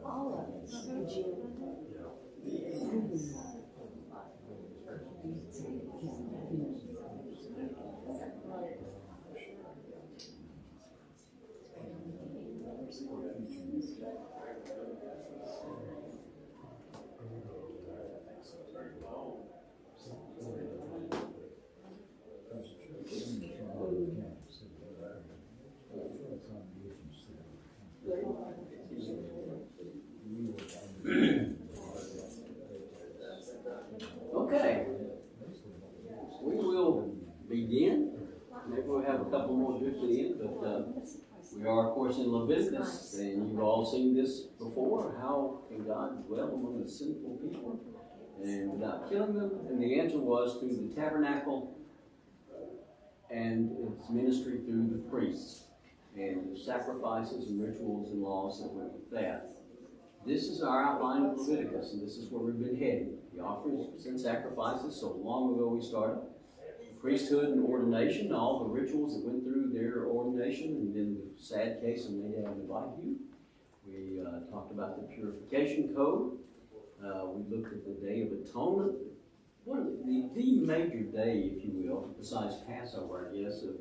All of it. Okay, we will begin. Maybe we'll have a couple more drifted in, but we are, of course, in Leviticus, and you've all seen this before. How can God dwell among the sinful people and without killing them? And the answer was through the tabernacle and its ministry through the priests and the sacrifices and rituals and laws that went with that. This is our outline of Leviticus, and this is where we've been heading. The offerings and sacrifices, so long ago we started. Priesthood and ordination, all the rituals that went through their ordination, and then the sad case of Nadab and Abihu. We talked about the purification code. We looked at the Day of Atonement. The major day, if you will, besides Passover, I guess, of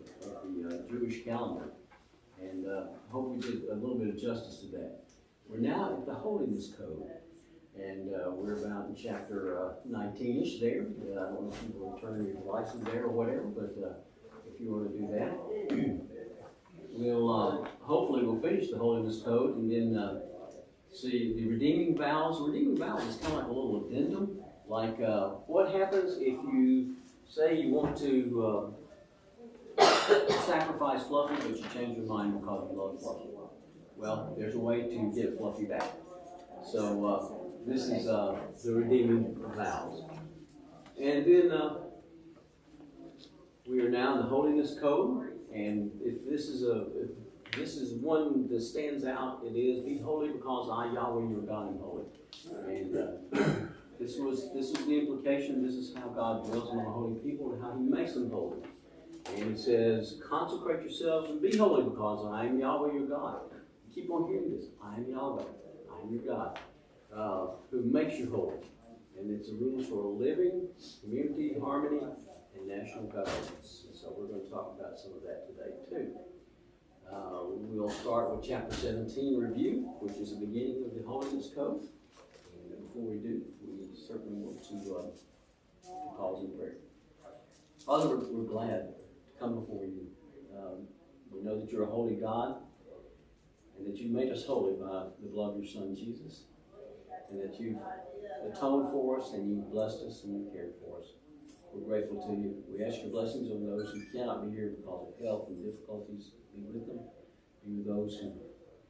the Jewish calendar. And I hope we did a little bit of justice to that. We're now at the Holiness Code, and we're about in chapter 19-ish there. I don't know if you will turn your devices there or whatever, but if you want to do that, we'll hopefully we'll finish the Holiness Code and then see the redeeming vows. Redeeming vows is kind of like a little addendum, like what happens if you say you want to sacrifice Fluffy, but you change your mind because you love Fluffy. Well, there's a way to get Fluffy back. So this is the redeeming vows. And then we are now in the Holiness Code, and if this is one that stands out, it is be holy because I, Yahweh, your God, am holy. And this was the implication. This is how God dwells among holy people and how He makes them holy. And He says, consecrate yourselves and be holy because I am Yahweh, your God. Keep on hearing this. I am Yahweh. I am your God, who makes you holy. And it's a rules for living, community, harmony, and national governance. And so we're going to talk about some of that today, too. We'll start with chapter 17 review, which is the beginning of the Holiness Code. And before we do, we certainly want to pause in prayer. Father, we're glad to come before you. We know that you're a holy God, and that you made us holy by the blood of your Son, Jesus, and that you've atoned for us, and you've blessed us, and you've cared for us. We're grateful to you. We ask your blessings on those who cannot be here because of health and difficulties. Be with them. Be with those who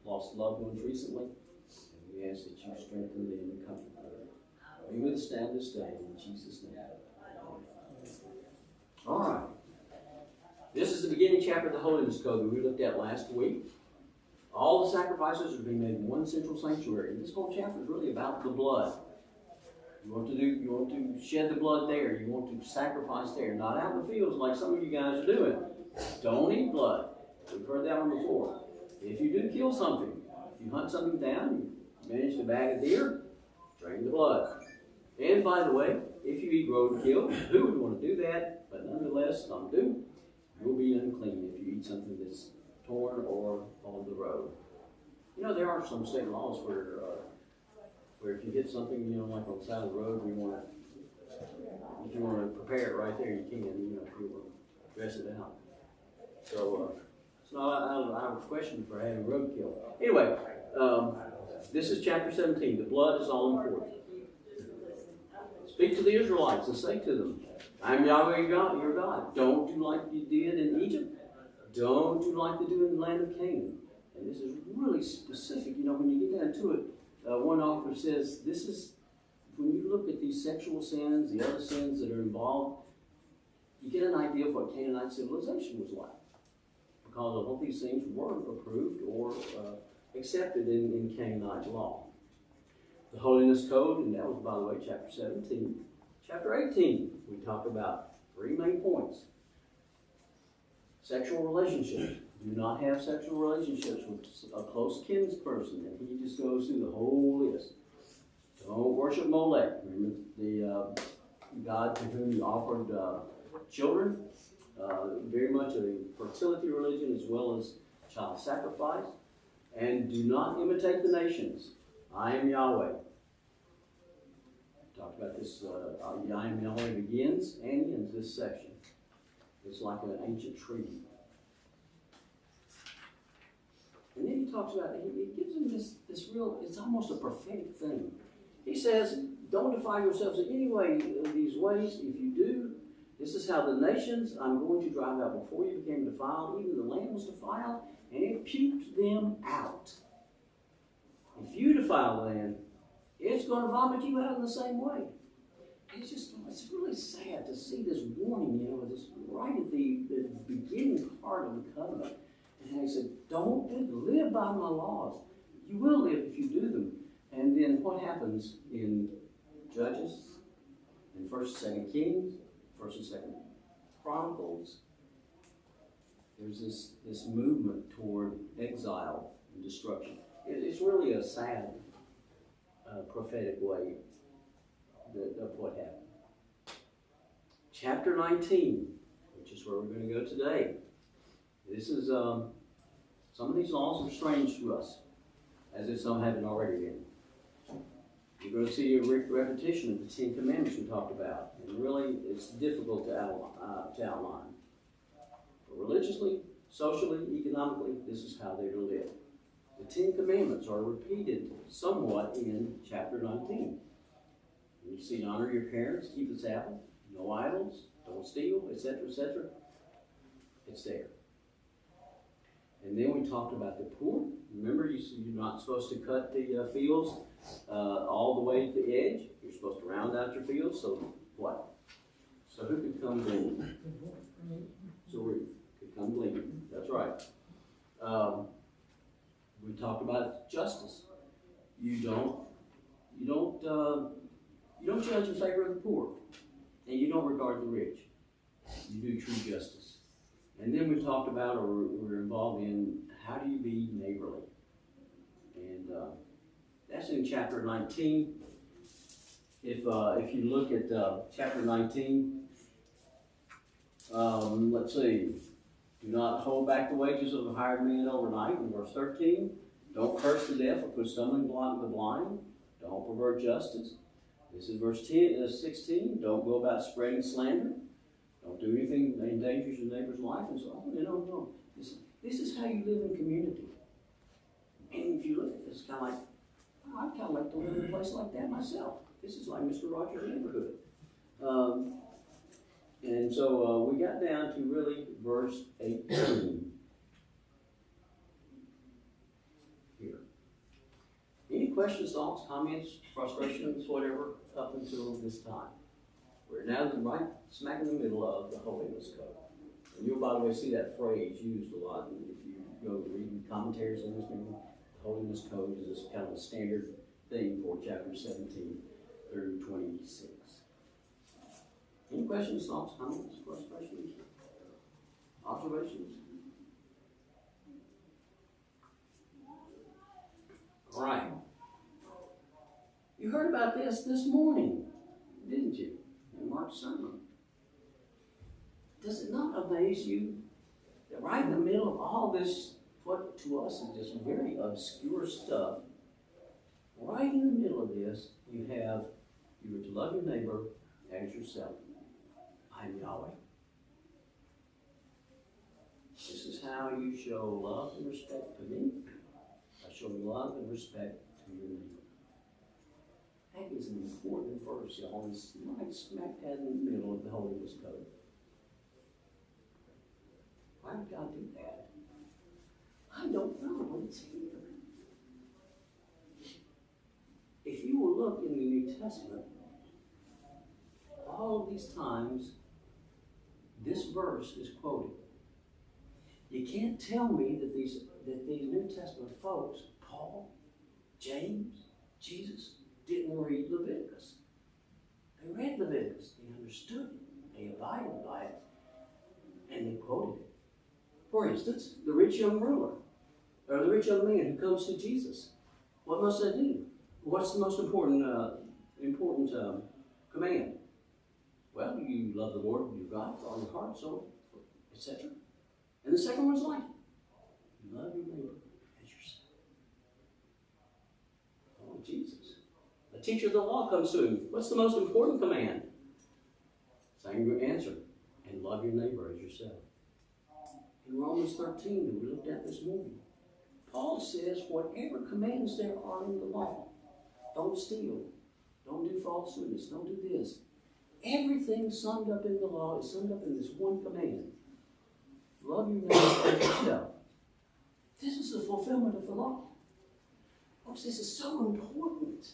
lost loved ones recently. And we ask that you strengthen them and comfort them. Be with us now this day, in Jesus' name. All right. This is the beginning chapter of the Holiness Code that we looked at last week. All the sacrifices are being made in one central sanctuary. And this whole chapter is really about the blood. You want to shed the blood there. You want to sacrifice there. Not out in the fields like some of you guys are doing. Don't eat blood. We've heard that one before. If you do kill something, if you hunt something down, you manage to bag a deer, drain the blood. And by the way, if you eat roadkill, who would want to do that? But nonetheless, some do. You'll be unclean if you eat something that's torn or on the road. You know, there are some state laws where if you hit something, like on the side of the road, if you want to prepare it right there, you can. If you want to dress it out. So it's not out of question for having roadkill. Anyway, this is chapter 17. The blood is all important. Speak to the Israelites and say to them, I am Yahweh your God. Don't do like you did in Egypt. Don't do like they do in the land of Canaan. And this is really specific. When you get down to it, one author says, this is, when you look at these sexual sins, the other sins that are involved, you get an idea of what Canaanite civilization was like. Because all these things weren't approved or accepted in Canaanite law. the Holiness Code, and that was, by the way, chapter 17. Chapter 18, we talked about 3 main points. Sexual relationships. Do not have sexual relationships with a close kinsperson. And he just goes through the whole list. Don't worship Molech. Remember the God to whom you offered children. Very much a fertility religion as well as child sacrifice. And do not imitate the nations. I am Yahweh. Talked about this. I am Yahweh begins and ends this section. It's like an ancient treaty. And then he talks about, he gives them this real, it's almost a prophetic thing. He says, don't defile yourselves in any way of these ways. If you do, this is how the nations I'm going to drive out before you became defiled. Even the land was defiled, and it puked them out. If you defile the land, it's going to vomit you out in the same way. It's really sad to see this warning, this right at the beginning part of the covenant. And he said, don't live by my laws. You will live if you do them. And then what happens in Judges, in 1st and 2nd Kings, 1st and 2nd Chronicles? There's this movement toward exile and destruction. It's really a sad, prophetic way of what happened. Chapter 19, which is where we're going to go today. This is, some of these laws are strange to us, as if some haven't already been. You're going to see a repetition of the 10 Commandments we talked about, and really it's difficult to outline. But religiously, socially, economically, this is how they're to live. The 10 Commandments are repeated somewhat in chapter 19. You see, honor your parents, keep the Sabbath, no idols, don't steal, etc., etc. It's there. And then we talked about the poor. Remember, you're not supposed to cut the fields all the way to the edge. You're supposed to round out your fields. So what? So who could come glean? So Ruth could come glean. That's right. We talked about justice. You don't judge in favor of the poor, and you don't regard the rich. You do true justice. And then we talked about, or we're involved in, how do you be neighborly? And that's in chapter 19. If you look at chapter 19, let's see. Do not hold back the wages of the hired man overnight, in verse 13. Don't curse the deaf or put stumbling block to the blind. Don't pervert justice. This is verse 16. Don't go about spreading slander. Don't do anything that endangers your neighbor's life, and so on. No. This is how you live in community. And if you look at this, it's kind of like, I'd kind of like to live in a place like that myself. This is like Mr. Rogers' neighborhood. And so we got down to really verse 18. Here. Any questions, thoughts, comments, frustrations, whatever, up until this time? We're now right smack in the middle of the Holiness Code. And you'll, by the way, see that phrase used a lot. And if you go reading commentaries on this, the Holiness Code is this kind of a standard thing for chapter 17 through 26. Any questions, thoughts, comments, frustrations, observations? All right. You heard about this morning, didn't you? In Mark's sermon. Does it not amaze you that right in the middle of all this, what to us is just very obscure stuff, right in the middle of this, you are to love your neighbor as yourself. I am Yahweh. This is how you show love and respect to me. I show love and respect to your neighbor. That is an important verse, y'all. It's right smack dab in the middle of the Holiness Code. Why would God do that? I don't know, but it's here. If you will look in the New Testament, all of these times, this verse is quoted. You can't tell me that these New Testament folks, Paul, James, Jesus, Leviticus. They understood it. They abided by it. And they quoted it. For instance, the rich young ruler, or the rich young man who comes to Jesus. What must they do? What's the most important command? Well, you love the Lord your God with all your heart, soul, etc. And the second one's like, you love your neighbor as yourself. Oh, Jesus. A teacher of the law comes to him. What's the most important command? Same answer. And love your neighbor as yourself. In Romans 13, that we looked at this morning, Paul says, whatever commands there are in the law, don't steal, don't do false witness, don't do this. Everything summed up in the law is summed up in this one command. Love your neighbor as yourself. This is the fulfillment of the law. Folks, this is so important.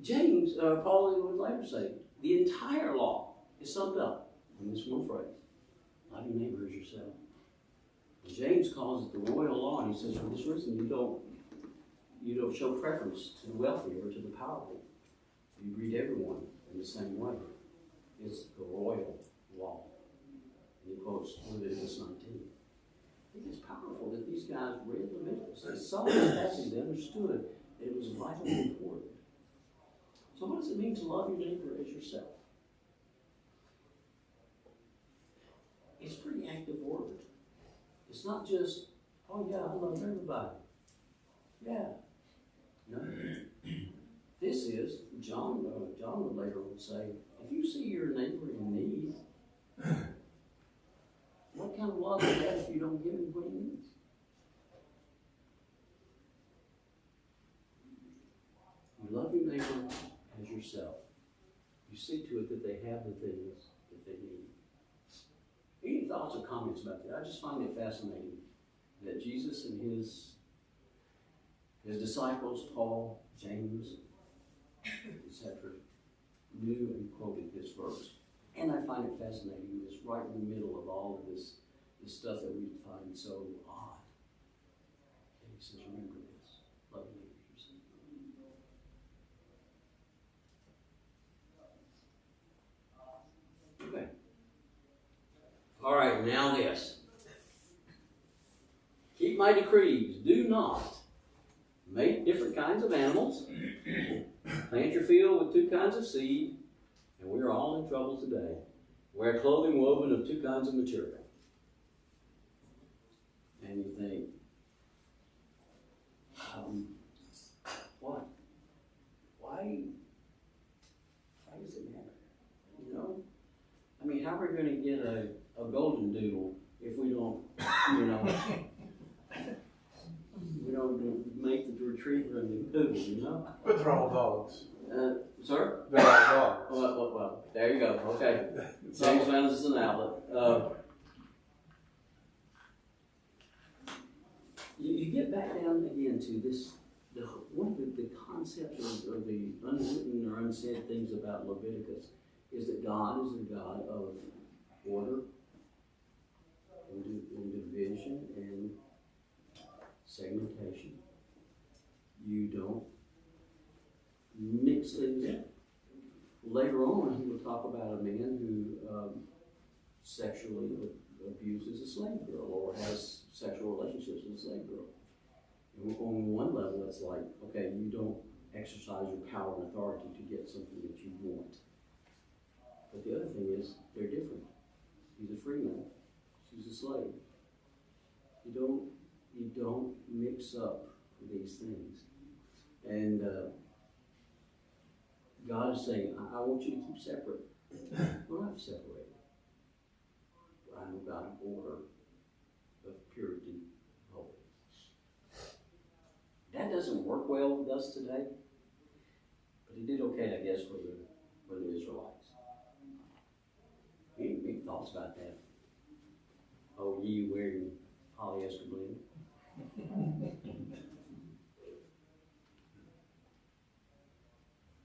James, Paul would later say, the entire law is summed up in this one phrase. Love your neighbor as yourself. And James calls it the royal law, and he says, for this reason, you don't show preference to the wealthy or to the powerful. You greet everyone in the same way. It's the royal law. And he quotes Leviticus 19. I think it's powerful that these guys read Leviticus. They saw this passage, they understood that it was vitally important. So what does it mean to love your neighbor as yourself? It's a pretty active word. It's not just, oh yeah, I love everybody. Yeah. No. This is, John would later say, if you see your neighbor in need, what kind of love is that if you don't give him what he needs? You love your neighbor as yourself. You see to it that they have the things that they need. Any thoughts or comments about that? I just find it fascinating that Jesus and his disciples, Paul, James, etc., knew and quoted this verse. And I find it fascinating. It's right in the middle of all of this stuff that we find so odd. And he says, remember this. Love your neighbor yourself. Okay. All right, now this. Keep my decrees. Do not make different kinds of animals. Plant your field with two kinds of seed. And we are all in trouble today. Wear clothing woven of two kinds of material. And you think, what? Why does it matter? You know? I mean, how are we going to get a golden doodle if we don't, we don't make the retriever and the poodle, you know? But they're all dogs. Sir? They're all dogs. Well, there you go. Okay. James found us an outlet. You get back down again to this, one of the concepts or the unwritten or unsaid things about Leviticus is that God is a God of order, and division, and segmentation. You don't mix things up. Later on, he will talk about a man who sexually abuses a slave girl or has sexual relationships with a slave girl. And on one level, it's like, okay, you don't exercise your power and authority to get something that you want. But the other thing is, they're different. He's a free man. She's a slave. You don't mix up these things. And God is saying, I want you to keep separate. We're not separated. I'm about an order of purity, holiness. That doesn't work well with us today, but it did okay, I guess, for the Israelites. Any thoughts about that? Oh, ye wearing polyester blend?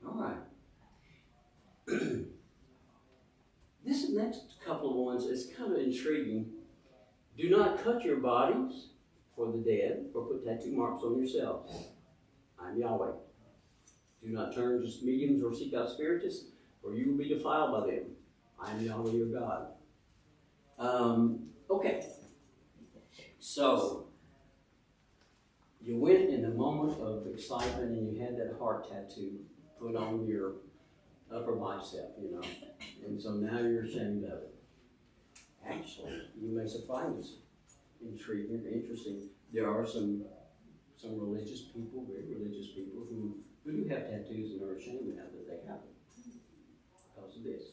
All right. This next couple of ones is kind of intriguing. Do not cut your bodies for the dead or put tattoo marks on yourselves. I'm Yahweh. Do not turn to mediums or seek out spiritists, for you will be defiled by them. I am Yahweh your God. Okay. So, you went in a moment of excitement and you had that heart tattoo put on your upper bicep, you know. And so now you're ashamed of it. Actually, you may find this intriguing or interesting. There are some religious people, very religious people, who do have tattoos and are ashamed now that they have them because of this.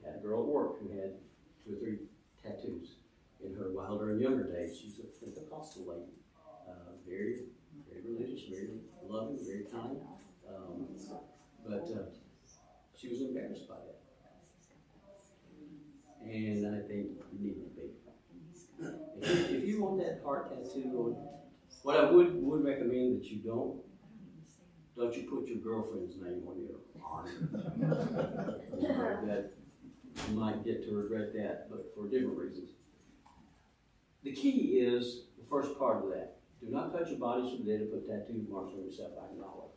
Had a girl at work who had 2 or 3 tattoos in her wilder and younger days. She's a Pentecostal lady, very, very religious, very loving, very kind, but she was embarrassed by that. And I think you need to be. If you want that heart tattoo, what I would recommend that you don't you put your girlfriend's name on your arm. That you might get to regret that, but for different reasons. The key is the first part of that. Do not touch your bodies for the dead and put tattoo marks on yourself. I can Yahweh.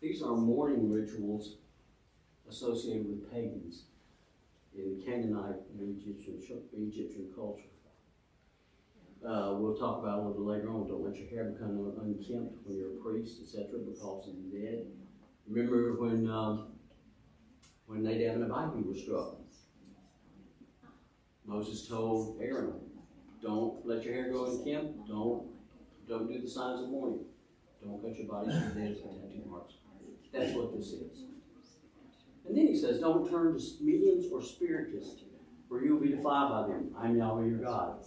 These are mourning rituals associated with pagans in the Canaanite and Egyptian culture. We'll talk about it a little bit later on. Don't let your hair become unkempt when you're a priest, etc., because of the dead. Remember when Nadab and Abihu were struck? Moses told Aaron, don't let your hair go unkempt. Don't do the signs of mourning. Don't cut your bodies for the dead and tattoo marks. That's what this is. And then he says, don't turn to mediums or spiritists, for you will be defiled by them. I am Yahweh your God.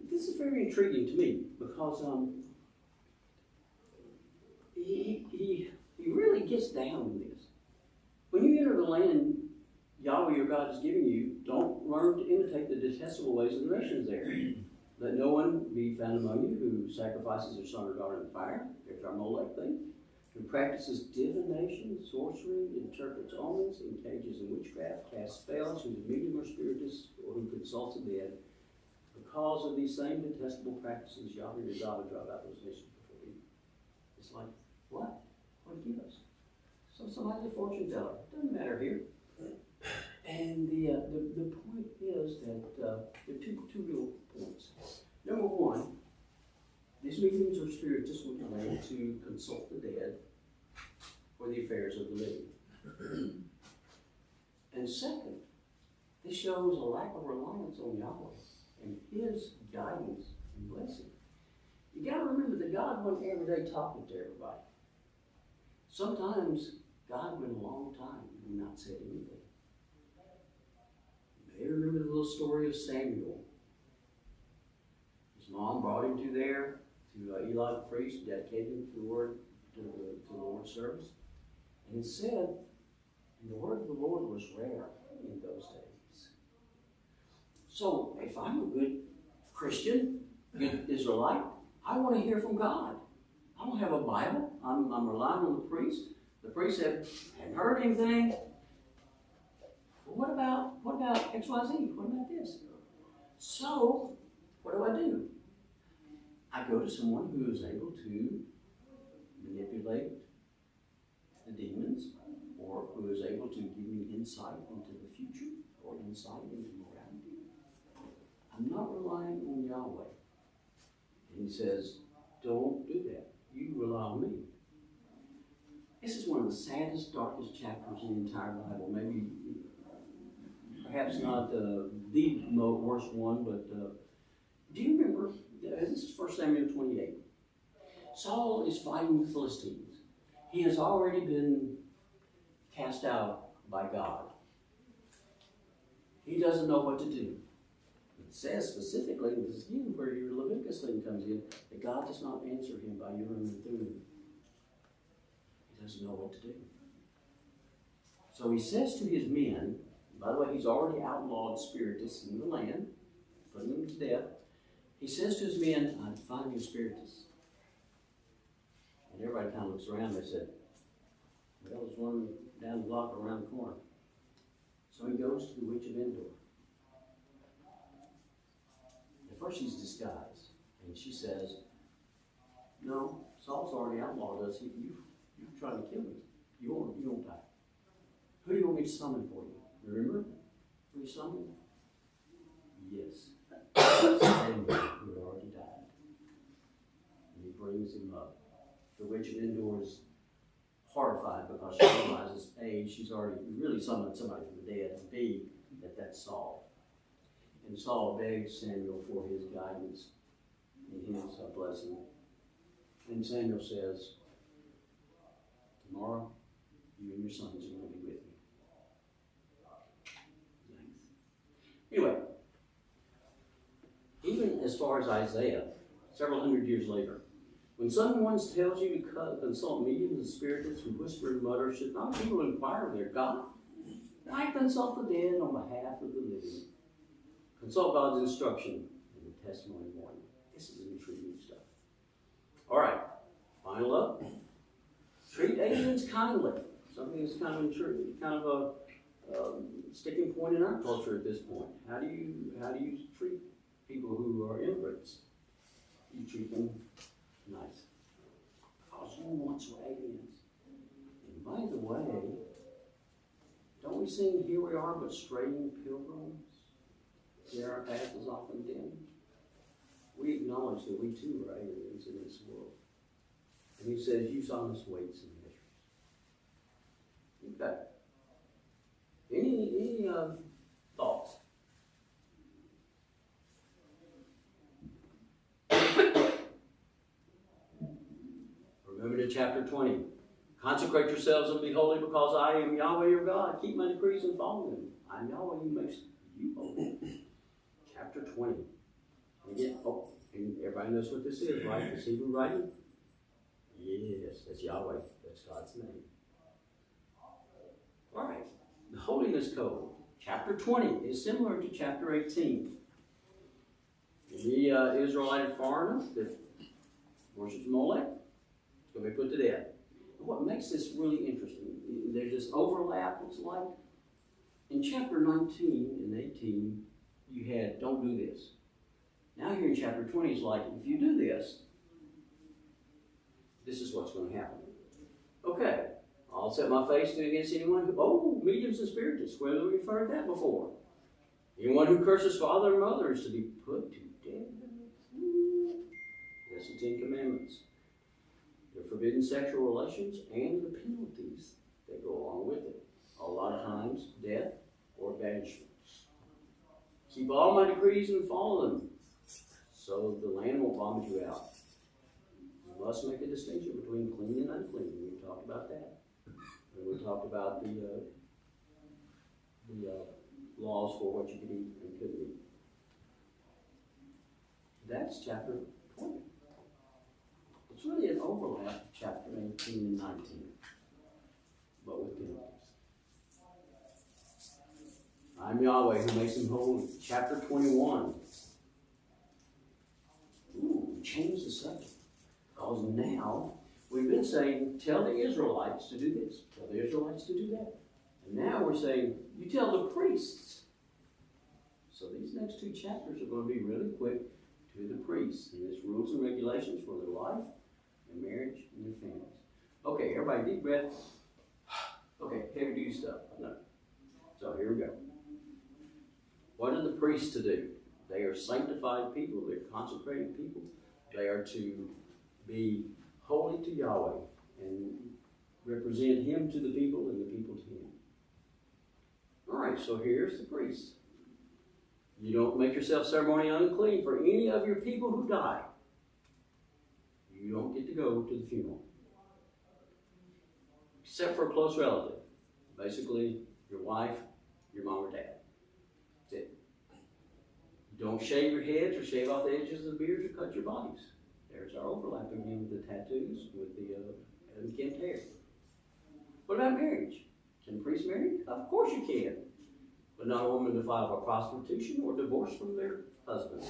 This is very intriguing to me because he really gets down with this. When you enter the land Yahweh your God is giving you, don't learn to imitate the detestable ways of the nations there. Let no one be found among you who sacrifices their son or daughter in the fire. There's our Molech thing. Who practices divination, sorcery, interprets omens, engages in witchcraft, casts spells, who is a medium or spiritist, or who consults the dead. Because of these same detestable practices, Yahweh your God will drive out those nations before you. It's like, what? What did he give us? So somebody's a fortune teller. Doesn't matter here. And the point is that there are two real points. Number one, these mediums or spiritists were made to consult the dead for the affairs of the living. And second, this shows a lack of reliance on Yahweh and His guidance and blessing. You got to remember that God wasn't every day talking to everybody. Sometimes God went a long time and not said anything. You may remember the little story of Samuel. His mom brought him to Eli the priest, dedicated him to the Lord's service. And it said, and the word of the Lord was rare in those days. So if I'm a good Christian, good Israelite, I want to hear from God. I don't have a Bible. I'm relying on the priest. The priest said, hadn't heard anything. Well, what about XYZ? What about this? So, what do? I go to someone who is able to manipulate the demons, or who is able to give me insight into the future, or insight into morality. I'm not relying on Yahweh. And he says, don't do that. You rely on me. This is one of the saddest, darkest chapters in the entire Bible. Maybe, perhaps not the worst one, but do you remember? This is 1 Samuel 28. Saul is fighting the Philistines. He has already been cast out by God. He doesn't know what to do. It says specifically, and this is again where your Leviticus thing comes in, that God does not answer him by Urim and Thummim. He doesn't know what to do. So he says to his men, by the way, he's already outlawed spiritists in the land, putting them to death. He says to his men, I'm finding a spiritist. And everybody kind of looks around. They said, well, there's one down the block around the corner. So he goes to the witch of Endor. At first she's disguised. And she says, no, Saul's already outlawed us. You're trying to kill me. You won't die. Who do you want me to summon for you? Remember who you summoned? Yes. Samuel, who had already died. And he brings him up. The witch of Endor is horrified because she realizes, A, she's already really summoned somebody from the dead, and B, that's Saul. And Saul begs Samuel for his guidance and his blessing. And Samuel says, tomorrow, you and your sons are going to be with me. Nice. Anyway, even as far as Isaiah, several hundred years later, when someone tells you to consult mediums and spiritists who whisper and mutter, should not people inquire of their God? I consult the dead on behalf of the living. Consult God's instruction and the testimony of one. This is intriguing stuff. All right, final up. Treat aliens kindly. Something that's kind of a sticking point in our culture at this point. How do you treat people who are immigrants? You treat them nice. Because you once were aliens. And by the way, don't we sing, here we are but straying pilgrims? There our path is often dim. We acknowledge that we too are aliens in this world. And he says, use honest weights and measures. Okay. Any thoughts? Remember to chapter 20. Consecrate yourselves and be holy because I am Yahweh your God. Keep my decrees and follow them. I am Yahweh who makes you holy. Chapter 20. And again, and everybody knows what this is, right? This Hebrew writing? Yes, that's Yahweh. That's God's name. All right. The Holiness Code. Chapter 20 is similar to chapter 18. The Israelite foreigner that worships Molech is going to be put to death. What makes this really interesting, there's this overlap, it's like in chapter 19 and 18, you had, don't do this. Now here in chapter 20, it's like, if you do this, this is what's going to happen. Okay, I'll set my face against anyone who, mediums and spiritists, where we've heard that before. Anyone who curses father or mother is to be put to death. That's the 10 Commandments. The forbidden sexual relations and the penalties that go along with it. A lot of times, death or banishment. Keep all my decrees and follow them, so the land won't vomit you out. You must make a distinction between clean and unclean. We talked about that. And we talked about the laws for what you could eat and couldn't eat. That's chapter 20. It's really an overlap of chapter 18 and 19, but with penalties. I'm Yahweh who makes them holy. Chapter 21. We changed the subject. Because now, we've been saying, tell the Israelites to do this. Tell the Israelites to do that. And now we're saying, you tell the priests. So these next 2 chapters are going to be really quick to the priests. And there's rules and regulations for their life, their marriage, and their families. Okay, everybody, deep breath. Okay, heavy duty stuff. No. So here we go. What are the priests to do? They are sanctified people. They're consecrated people. They are to be holy to Yahweh and represent Him to the people and the people to Him. All right, so here's the priests. You don't make yourself ceremonially unclean for any of your people who die. You don't get to go to the funeral. Except for a close relative. Basically, your wife, your mom or dad. That's it. Don't shave your heads or shave off the edges of the beards or cut your bodies. There's our overlap again with the tattoos, with the unkempt hair. What about marriage? Can priests marry? Of course you can. But not a woman defiled by prostitution or divorced from their husband.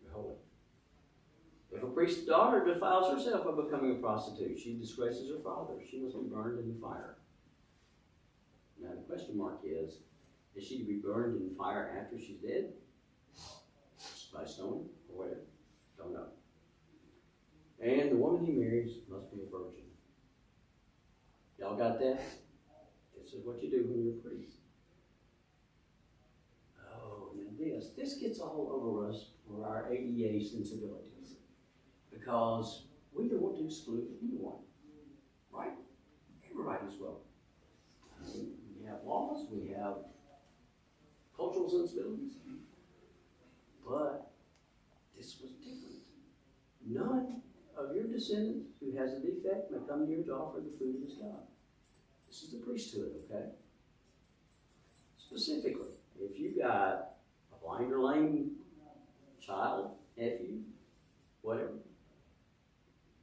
You're holy. If a priest's daughter defiles herself by becoming a prostitute, she disgraces her father. She must be burned in the fire. Now the question mark is she to be burned in the fire after she's dead? By stoning or whatever? Don't know. And the woman he marries must be a virgin. Y'all got that? This is what you do when you're a priest. Oh, now this gets all over us for our ADA sensibilities. Because we don't want to exclude anyone. Right? Everybody's welcome. We have laws, we have cultural sensibilities. But this was different. None of your descendants who has a defect may come near to offer the food of his God. This is the priesthood, okay? Specifically, if you got a blind or lame child, nephew, whatever,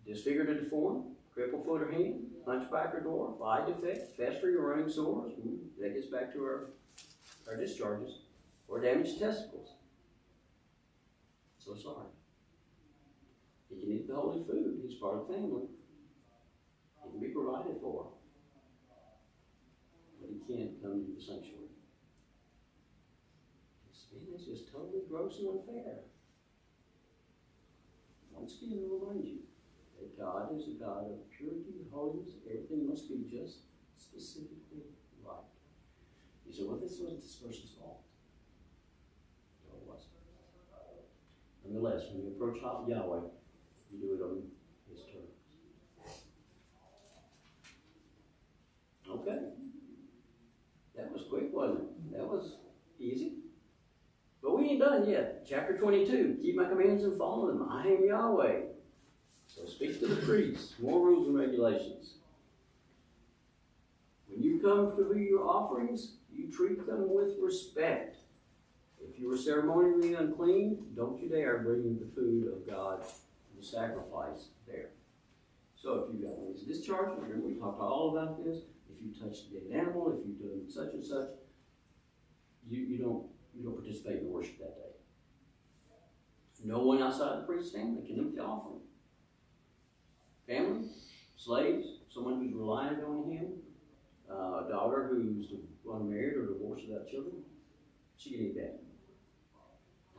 disfigured or deformed, crippled foot or hand, hunchback or dwarf, eye defect, festering or running sores, that gets back to our discharges, or damaged testicles. So sorry. He can eat the holy food. He's part of the family. He can be provided for. But he can't come to the sanctuary. It's just totally gross and unfair. Once again, I'll remind you that God is a God of purity, holiness. Everything must be just specifically right. You say, well, this wasn't this person's fault. No, it wasn't. Nonetheless, when you approach Yahweh, you do it on his terms. Okay. That was quick, wasn't it? That was easy. But we ain't done yet. Chapter 22. Keep my commands and follow them. I am Yahweh. So speak to the priests. More rules and regulations. When you come to do your offerings, you treat them with respect. If you are ceremonially unclean, don't you dare bring the food of God, the sacrifice, there. So if you've got one of these discharges, remember we talked all about this. If you touch the dead animal, if you've done such and such, you don't participate in the worship that day. No one outside the priest's family can eat the offering. Family, slaves, someone who's reliant on him, a daughter who's unmarried or divorced without children, she can eat that.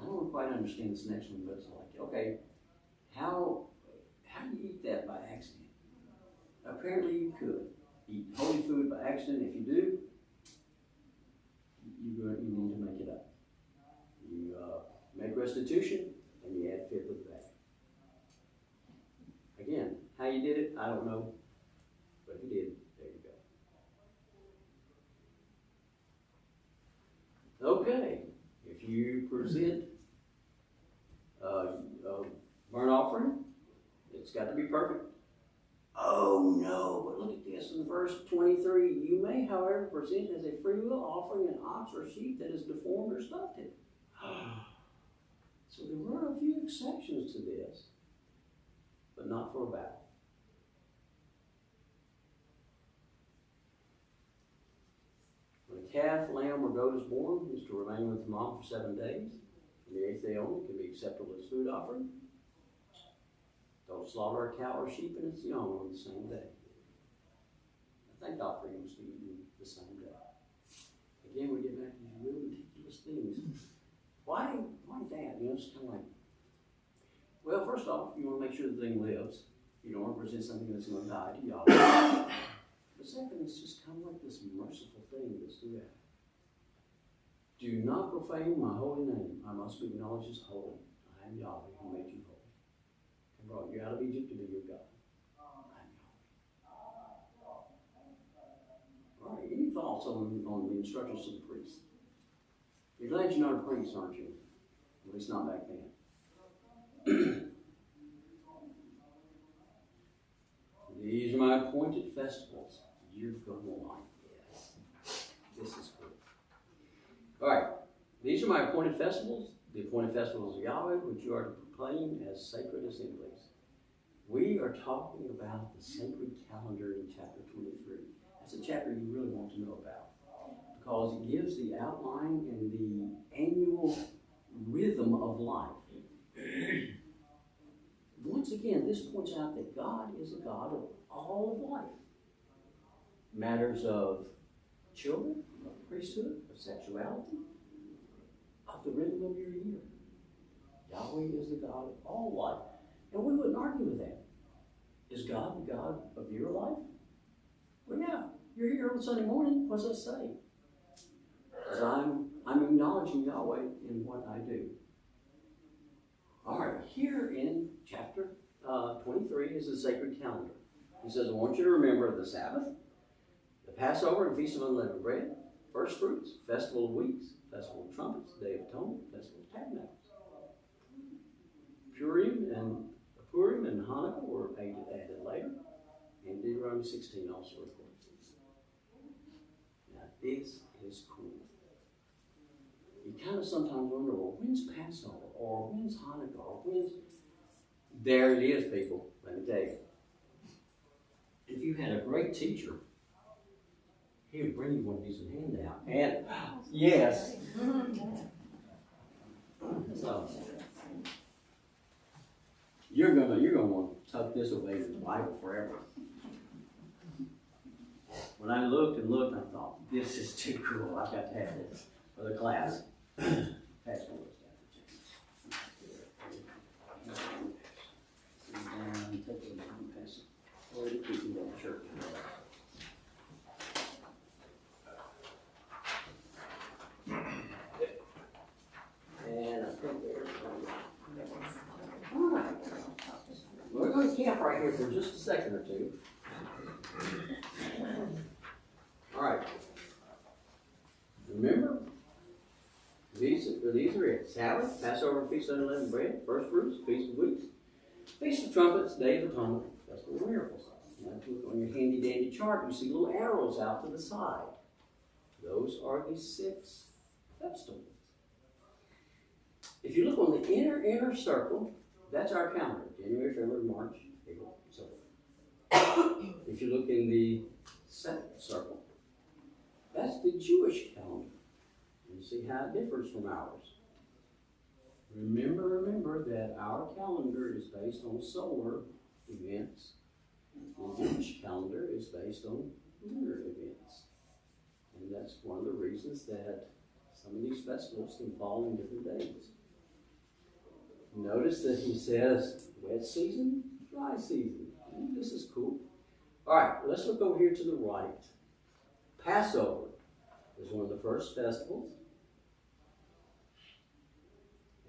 I don't quite understand this next one, but it's like, okay, how do you eat that by accident? Apparently you could eat holy food by accident. If you do, you need to make it up. You make restitution, and you add fifth of that. Again, how you did it, I don't know. But if you did, there you go. Okay, if you present a burnt offering, it's got to be perfect. Oh no, but look at this in verse 23. You may, however, present as a freewill offering an ox or sheep that is deformed or stunted. So there were a few exceptions to this, but not for a vow. When a calf, lamb, or goat is born, is to remain with the mom for 7 days. And the 8th day only can be acceptable as food offering. Don't slaughter a cow or sheep and its young on the same day. I think offering must be eaten the same day. Again, we get back to these real meticulous things. Why that? You know, it's kind of like, well, first off, you want to make sure the thing lives. You don't want to present something that's going to die to y'all. The second is just kind of like this merciful thing that's throughout. Do not profane my holy name. I must be acknowledged as holy. I am Yahweh who made you holy. And brought you out of Egypt to be your God. I am Yahweh. All right, any thoughts on the instructions to the priest? You're glad you're not a priest, aren't you? At least not back then. These are my appointed festivals. You're going to like this. This is good. All right. These are my appointed festivals. The appointed festivals of Yahweh, which you are to proclaim as sacred assemblies. We are talking about the sacred calendar in chapter 23. That's a chapter you really want to know about, because it gives the outline and the annual rhythm of life. Once again, this points out that God is a God of all of life. Matters of children, of priesthood, of sexuality, of the rhythm of your year. Yahweh is the God of all life. And we wouldn't argue with that. Is God the God of your life? Well, yeah. You're here on Sunday morning. What's that say? Because I'm acknowledging Yahweh in what I do. All right, here in chapter 23 is the sacred calendar. He says, I want you to remember the Sabbath, the Passover and Feast of Unleavened Bread, First Fruits, Festival of Weeks, Festival of Trumpets, Day of Atonement, Festival of Tabernacles. Purim and Hanukkah were added later, and Deuteronomy 16 also records this. Now, this is cool. You kind of sometimes wonder, well, when's Passover? Or when's Hanukkah? Or when's... There it is, people. Let me tell you. If you had a great teacher, he would bring you one of these and hand out. And, yes. So, you're gonna want to tuck this away in the Bible forever. When I looked and looked, I thought, this is too cool. I've got to have this for the class. Pass one of those down. Take it down and pass it. Or you can go to church. And I think there's all right. We're going to camp right here for just a second or two. All right. Remember, these are it. Sabbath, Passover, Feast of Unleavened Bread, First Fruits, Feast of Weeks, Feast of Trumpets, Day of Atonement, Festival of Miracles. Now, if you look on your handy-dandy chart, you see little arrows out to the side. Those are the 6 festivals. If you look on the inner circle, that's our calendar. January, February, March, April, and so forth. If you look in the second circle, that's the Jewish calendar. You see how it differs from ours. Remember that our calendar is based on solar events. The Jewish calendar is based on lunar events. And that's one of the reasons that some of these festivals can fall in different days. Notice that he says wet season, dry season. This is cool. All right, let's look over here to the right. Passover is one of the first festivals.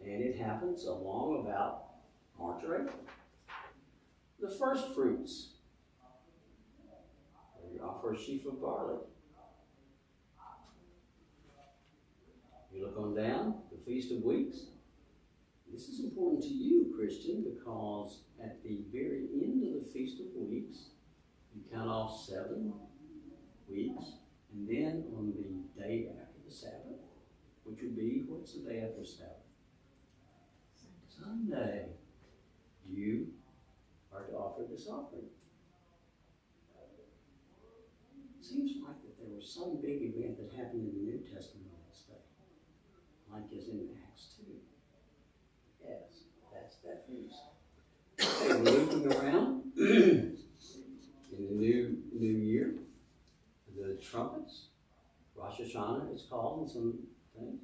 And it happens along about March or April. The first fruits. You offer a sheaf of barley. You look on down, the Feast of Weeks. This is important to you, Christian, because at the very end of the Feast of Weeks, you count off 7 weeks, and then on the day after the Sabbath, which would be, what's the day after Sabbath? Sunday. You are to offer this offering. It seems like that there was some big event that happened in the New Testament on this day, like as in Acts 2. Yes, that's that feast. Okay, we're looking around in the new year. The trumpets, Rosh Hashanah it's called in some things.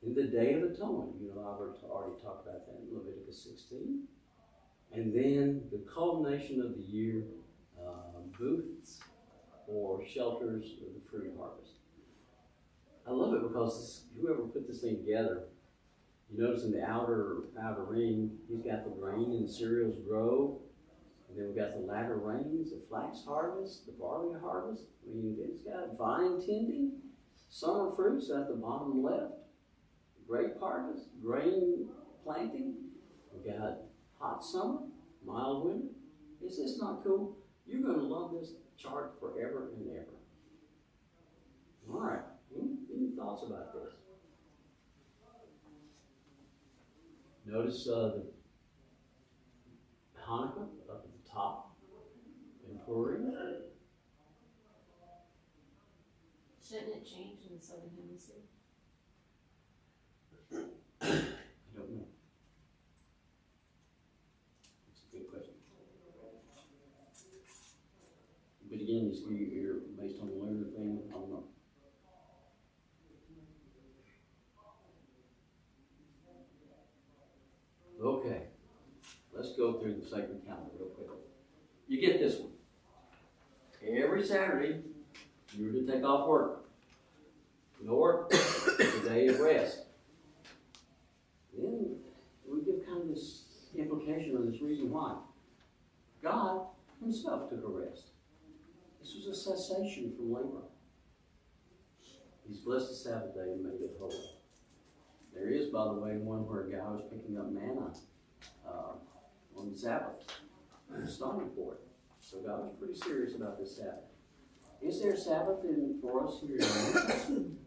In the Day of Atonement, I've already talked about that in Leviticus 16. And then the culmination of the year, booths or shelters of the fruit harvest. I love it because whoever put this thing together, you notice in the outer ring, he's got the grain and the cereals grow, and then we've got the latter rains, the flax harvest, the barley harvest. I mean, it's got vine tending, summer fruits at the bottom left, grape harvest, grain planting. We've got hot summer, mild winter. Is this not cool? You're going to love this chart forever and ever. All right. Any thoughts about this? Notice the Hanukkah up at the top in Purim. Shouldn't it change in the Southern Hemisphere? I don't know. That's a good question. But again, you're based on the lunar thing. I don't know. Okay, let's go through the sacred calendar real quick. You get this one. Every Saturday, you were to take off work. No work. It's a day of rest. Then we give kind of this implication or this reason why. God himself took a rest. This was a cessation from labor. He's blessed the Sabbath day and made it holy. There is, by the way, one where a guy was picking up manna on the Sabbath. He was stoned for it. So God was pretty serious about this Sabbath. Is there a Sabbath for us here in the New Testament?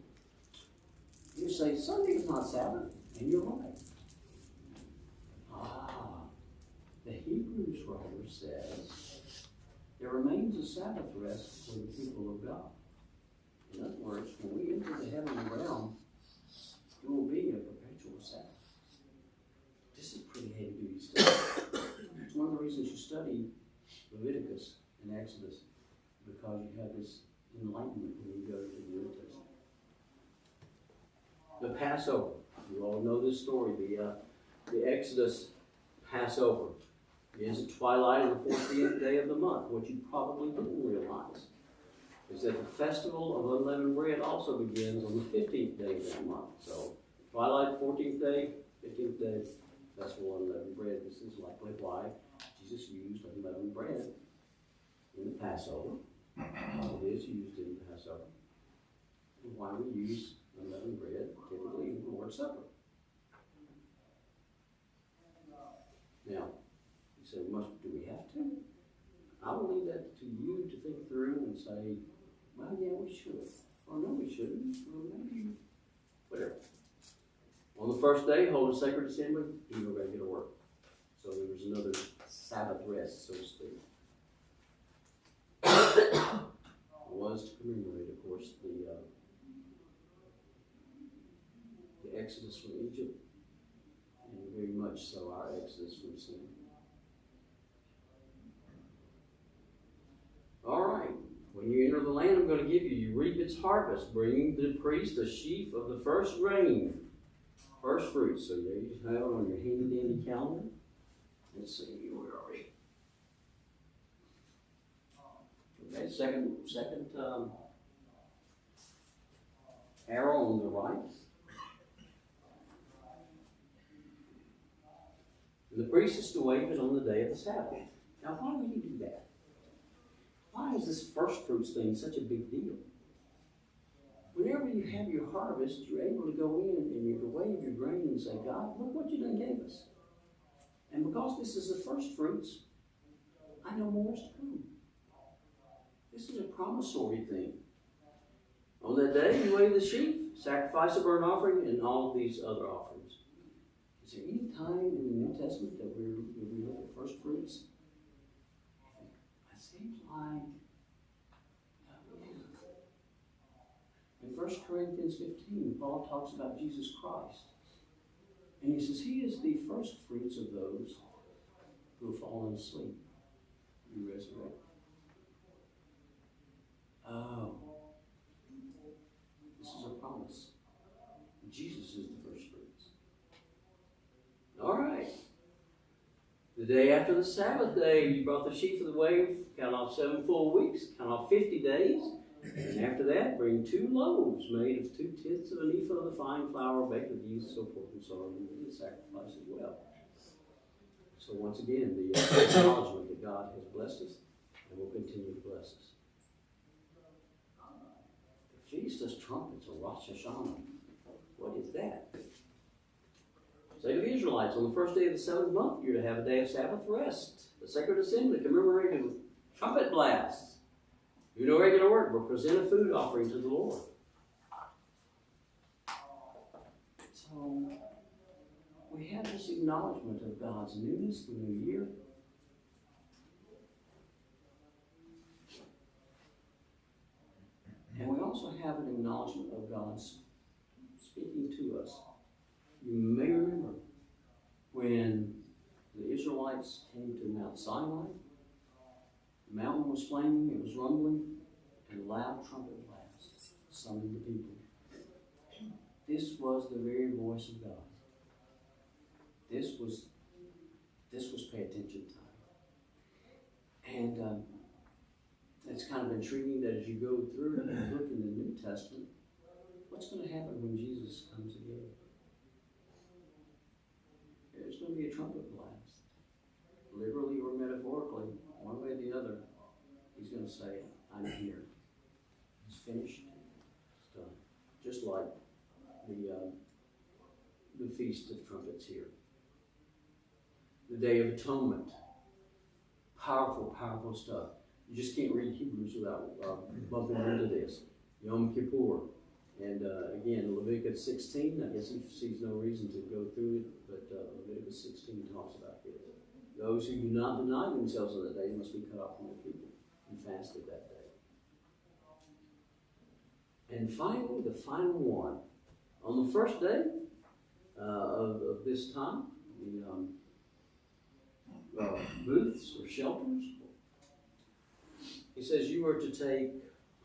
You say, Sunday is not Sabbath, and you're right. The Hebrews writer says, there remains a Sabbath rest for the people of God. In other words, when we enter the heavenly realm, it will be a perpetual Sabbath. This is pretty heavy duty stuff. It's one of the reasons you study Leviticus and Exodus, because you have this enlightenment when you go to the New Testament. The Passover. You all know this story, the Exodus Passover. It is at twilight on the 14th day of the month. What you probably didn't realize is that the festival of unleavened bread also begins on the 15th day of that month. So, twilight, 14th day, 15th day, festival of unleavened bread. This is likely why Jesus used unleavened bread in the Passover. It is used in the Passover. And why we use unleavened bread typically in the Lord's Supper. Now, you say, do we have to? I will leave that to you to think through and say, well, yeah, we should. Or no, we shouldn't. Well, maybe, whatever. On the first day, hold a sacred assembly, do no regular work. So there was another Sabbath rest, so to speak. It was to commemorate, of course, the Exodus from Egypt, and very much so our Exodus from sin. All right. When you enter the land I'm going to give you, you reap its harvest, bringing to the priest a sheaf of the first grain, first fruits. So there you have it on your handy-dandy calendar. Let's see, where are we? Okay, second arrow on the right. And the priest is to wave it on the day of the Sabbath. Now, why would he do that? Why is this first fruits thing such a big deal? Whenever you have your harvest, you're able to go in and you can wave your grain and say, God, look what you done gave us. And because this is the first fruits, I know more is to come. This is a promissory thing. On that day, you wave the sheaf, sacrifice a burnt offering, and all of these other offerings. Is there any time in the New Testament that we look at first fruits? It seems like, in 1 Corinthians 15, Paul talks about Jesus Christ. And he says, he is the first fruits of those who have fallen asleep. You resurrect. Oh, this is a promise. Jesus is the first fruits. All right. The day after the Sabbath day, you brought the sheaf of the wave, count off 7 full weeks, count off 50 days. And after that, bring 2 loaves made of 2/10 of an ephah of the fine flour, baked with yeast, so forth and so on, and the sacrifice as well. So once again, the acknowledgement that God has blessed us and will continue to bless us. The Feast of Trumpets, or Rosh Hashanah. What is that? Say to the Israelites, on the first day of the 7th month, you're to have a day of Sabbath rest. The sacred assembly commemorated with trumpet blasts. Do no regular work, but present a food offering to the Lord. So, we have this acknowledgement of God's newness, the new year. And we also have an acknowledgement of God's speaking to us. You may remember when the Israelites came to Mount Sinai, the mountain was flaming, it was rumbling, and loud trumpet blasts summoned the people. This was the very voice of God. This was pay attention time. And it's kind of intriguing that as you go through and look in the New Testament, what's going to happen when Jesus comes again? There's going to be a trumpet blast. Literally or metaphorically, one way or the other, he's going to say, I'm here. It's finished. It's done. Just like the Feast of Trumpets here. The Day of Atonement. Powerful, powerful stuff. You just can't read Hebrews without bumping into this. Yom Kippur. And again, Leviticus 16, I guess he sees no reason to go through it, but Leviticus 16 talks about this. Those who do not deny themselves on that day must be cut off from the people and fasted that day. And finally, the final one. On the first day of this time, the booths or shelters, he says you are to take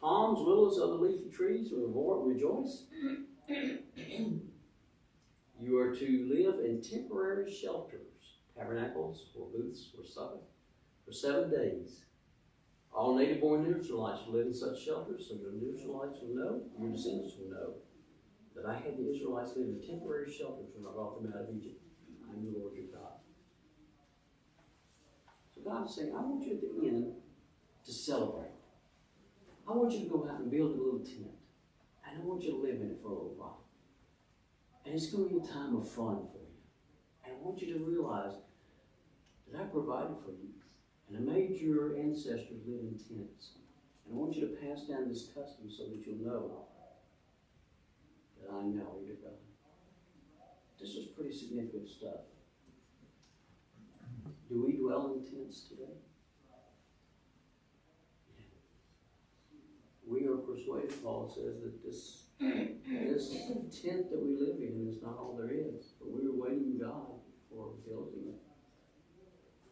palms, willows, other leafy trees, rejoice. You are to live in temporary shelters, tabernacles or booths or sukkah, for 7 days. All native-born Israelites will live in such shelters, so your Israelites will know, your descendants will know, that I had the Israelites live in temporary shelters when I brought them out of Egypt. I am the Lord your God. So God is saying, I want you at the end to celebrate. I want you to go out and build a little tent. And I want you to live in it for a little while. And it's going to be a time of fun for you. And I want you to realize that I provided for you. And I made your ancestors live in tents. And I want you to pass down this custom so that you'll know that I am Yahweh your God. This was pretty significant stuff. Do we dwell in tents today? We are persuaded, Paul says, that this tent that we live in is not all there is. But we are waiting God for building it,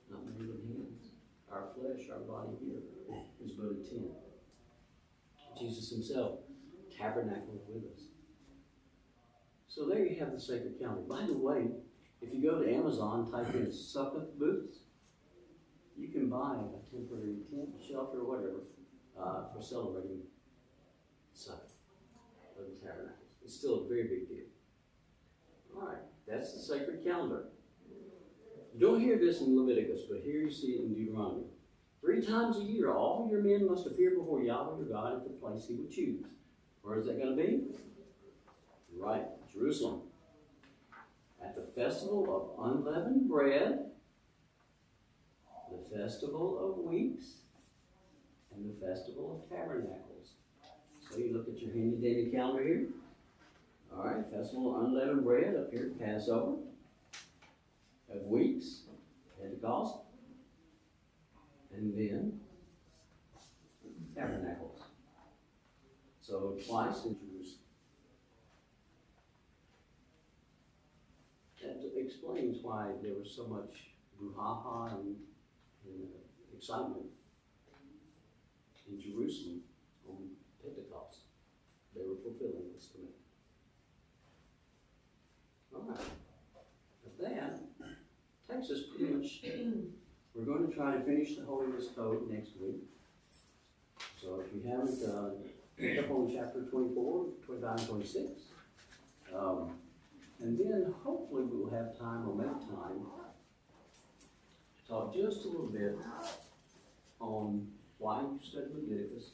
not made with hands. Our flesh, our body here, is but a tent. Jesus himself tabernacled with us. So there you have the sacred calendar. By the way, if you go to Amazon, type in sukkah booths, you can buy a temporary tent, shelter, or whatever, for celebrating Sukkah or the tabernacles. It's still a very big deal. All right, that's the sacred calendar. You don't hear this in Leviticus, but here you see it in Deuteronomy. 3 times a year, all your men must appear before Yahweh your God at the place he would choose. Where is that going to be? Right, Jerusalem. At the festival of unleavened bread, the festival of weeks, and the festival of tabernacles. So you look at your handy dandy calendar here. All right, festival of unleavened bread up here, Passover. Of weeks, Pentecost, and then tabernacles. So twice in Jerusalem. That explains why there was so much brouhaha and excitement in Jerusalem on Pentecost. They were fulfilling this command. All right. But that takes us pretty much. We're going to try to finish the Holiness Code next week. So if you haven't picked up on chapter 24, 25, and 26, and then hopefully we will have time or make time to talk just a little bit on why you study Leviticus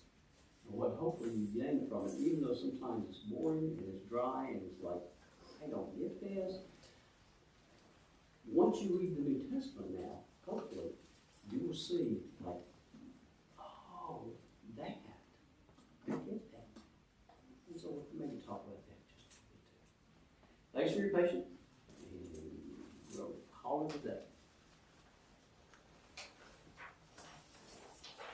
and what hopefully you gain from it, even though sometimes it's boring and it's dry and it's like, I don't get this. Once you read the New Testament now, hopefully, you will see, like, oh, that. I get that. And so maybe talk about that just a bit too. Thanks for your patience, and we'll call it a day.